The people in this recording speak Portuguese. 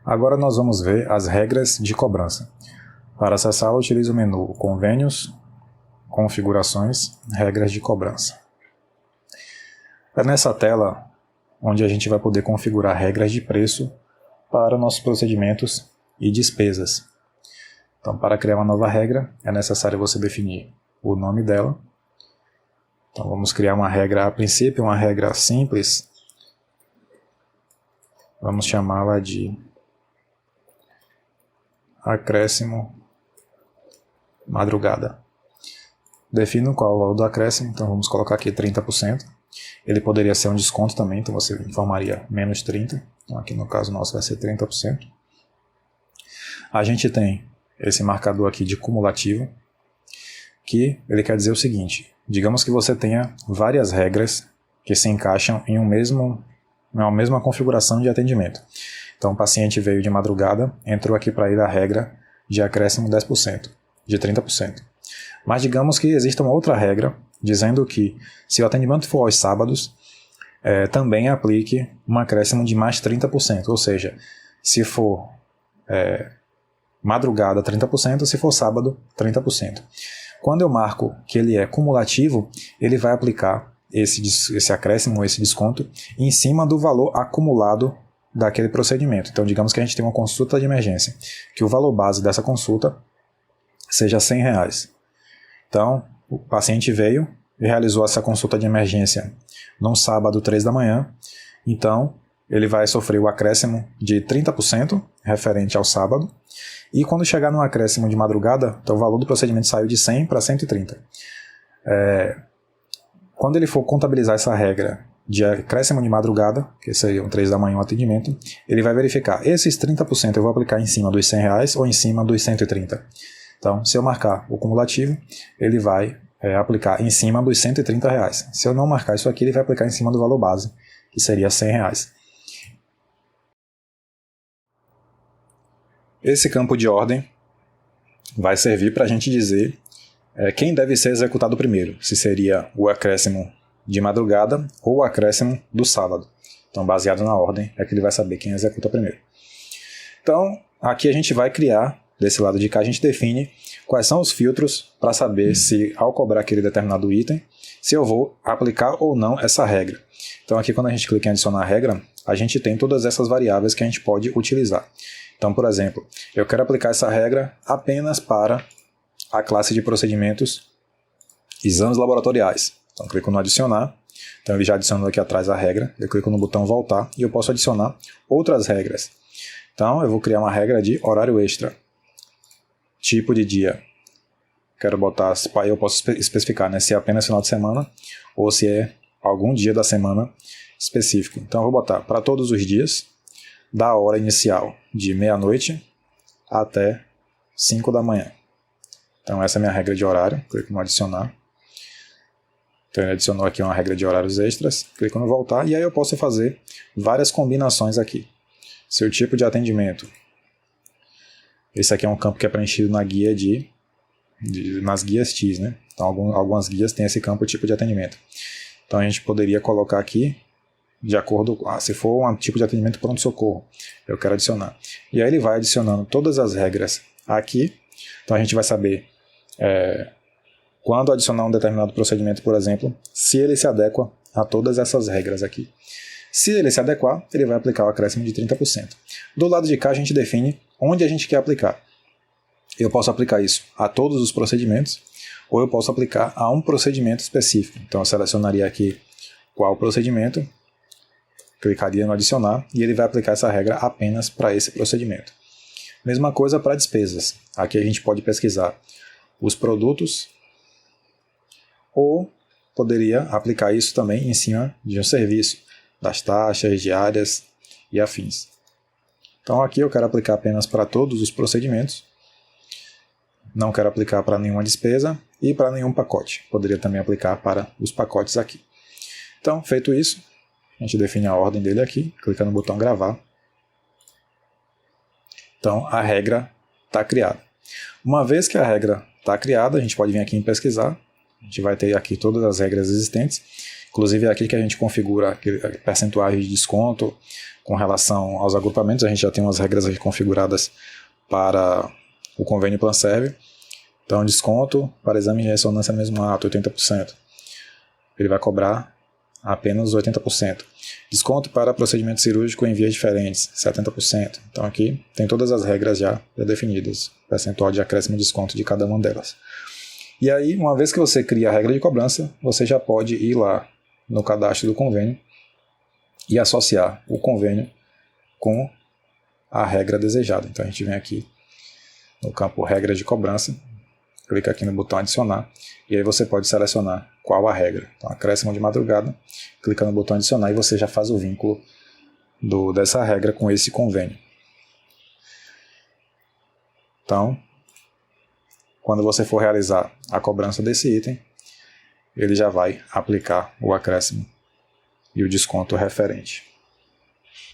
Agora nós vamos ver as regras de cobrança. Para acessá-la, utilize o menu Convênios, Configurações, Regras de cobrança. É nessa tela onde a gente vai poder configurar regras de preço para nossos procedimentos e despesas. Então, para criar uma nova regra, é necessário você definir o nome dela. Então, vamos criar uma regra, a princípio, uma regra simples. Vamos chamá-la de acréscimo madrugada. Defino qual é o valor do acréscimo, então vamos colocar aqui 30%. Ele poderia ser um desconto também, então você informaria menos 30%. Então aqui no caso nosso vai ser 30%. A gente tem esse marcador aqui de cumulativo, que ele quer dizer o seguinte: digamos que você tenha várias regras que se encaixam em uma mesma configuração de atendimento. Então o paciente veio de madrugada, entrou aqui para ele a regra de acréscimo 10%, de 30%. Mas digamos que exista uma outra regra dizendo que se o atendimento for aos sábados, também aplique um acréscimo de mais 30%, ou seja, se for madrugada 30%, se for sábado 30%. Quando eu marco que ele é cumulativo, ele vai aplicar esse acréscimo, esse desconto, em cima do valor acumulado daquele procedimento. Então, digamos que a gente tem uma consulta de emergência, que o valor base dessa consulta seja R$100. Então, o paciente veio e realizou essa consulta de emergência num sábado, 3 da manhã. Então, ele vai sofrer o acréscimo de 30% referente ao sábado. E quando chegar no acréscimo de madrugada, então o valor do procedimento saiu de 100 para 130. Quando ele for contabilizar essa regra de acréscimo de madrugada, que seriam 3 da manhã o atendimento, ele vai verificar esses 30% eu vou aplicar em cima dos R$100 ou em cima dos 130. Então, se eu marcar o cumulativo, ele vai aplicar em cima dos R$130. Se eu não marcar isso aqui, ele vai aplicar em cima do valor base, que seria R$100. Esse campo de ordem vai servir para a gente dizer quem deve ser executado primeiro, se seria o acréscimo de madrugada ou o acréscimo do sábado. Então, baseado na ordem, é que ele vai saber quem executa primeiro. Então, aqui a gente vai criar, desse lado de cá, a gente define quais são os filtros para saber se, ao cobrar aquele determinado item, se eu vou aplicar ou não essa regra. Então, aqui quando a gente clica em adicionar regra, a gente tem todas essas variáveis que a gente pode utilizar. Então, por exemplo, eu quero aplicar essa regra apenas para a classe de procedimentos exames laboratoriais. Então, eu clico no adicionar. Então, ele já adicionou aqui atrás a regra. Eu clico no botão voltar e eu posso adicionar outras regras. Então, eu vou criar uma regra de horário extra. Tipo de dia. Quero botar, eu posso especificar, se é apenas final de semana ou se é algum dia da semana específico. Então, eu vou botar para todos os dias, da hora inicial de meia-noite até 5 da manhã. Então, essa é a minha regra de horário. Clico no adicionar. Então, ele adicionou aqui uma regra de horários extras. Clico no voltar e aí eu posso fazer várias combinações aqui. Seu tipo de atendimento. Esse aqui é um campo que é preenchido na guia nas guias TIS, né? Então, algumas guias têm esse campo tipo de atendimento. Então, a gente poderia colocar aqui, de acordo com, se for um tipo de atendimento pronto-socorro, eu quero adicionar. E aí ele vai adicionando todas as regras aqui. Então, a gente vai saber quando adicionar um determinado procedimento, por exemplo, se ele se adequa a todas essas regras aqui. Se ele se adequar, ele vai aplicar o acréscimo de 30%. Do lado de cá, a gente define onde a gente quer aplicar. Eu posso aplicar isso a todos os procedimentos, ou eu posso aplicar a um procedimento específico. Então, eu selecionaria aqui qual procedimento, clicaria no adicionar, e ele vai aplicar essa regra apenas para esse procedimento. Mesma coisa para despesas. Aqui a gente pode pesquisar os produtos, ou poderia aplicar isso também em cima de um serviço, das taxas diárias e afins. Então aqui eu quero aplicar apenas para todos os procedimentos, não quero aplicar para nenhuma despesa e para nenhum pacote. Poderia também aplicar para os pacotes aqui. Então, feito isso, a gente define a ordem dele aqui, clica no botão gravar. Então a regra está criada. Uma vez que a regra está criada, a gente pode vir aqui em pesquisar. A gente vai ter aqui todas as regras existentes Inclusive é aqui que a gente configura percentuais de desconto com relação aos agrupamentos. A gente já tem umas regras aqui configuradas para o convênio PlanServe. Então, desconto para exame de ressonância no mesmo ato, 80%. Ele vai cobrar apenas 80%. Desconto para procedimento cirúrgico em vias diferentes, 70%. Então aqui tem todas as regras já definidas, percentual de acréscimo e desconto de cada uma delas. E aí, uma vez que você cria a regra de cobrança, você já pode ir lá no cadastro do convênio e associar o convênio com a regra desejada. Então a gente vem aqui no campo regra de cobrança, clica aqui no botão adicionar, e aí você pode selecionar qual a regra. Então, acréscimo de madrugada, clica no botão adicionar e você já faz o vínculo dessa regra com esse convênio. Então, quando você for realizar a cobrança desse item, ele já vai aplicar o acréscimo e o desconto referente.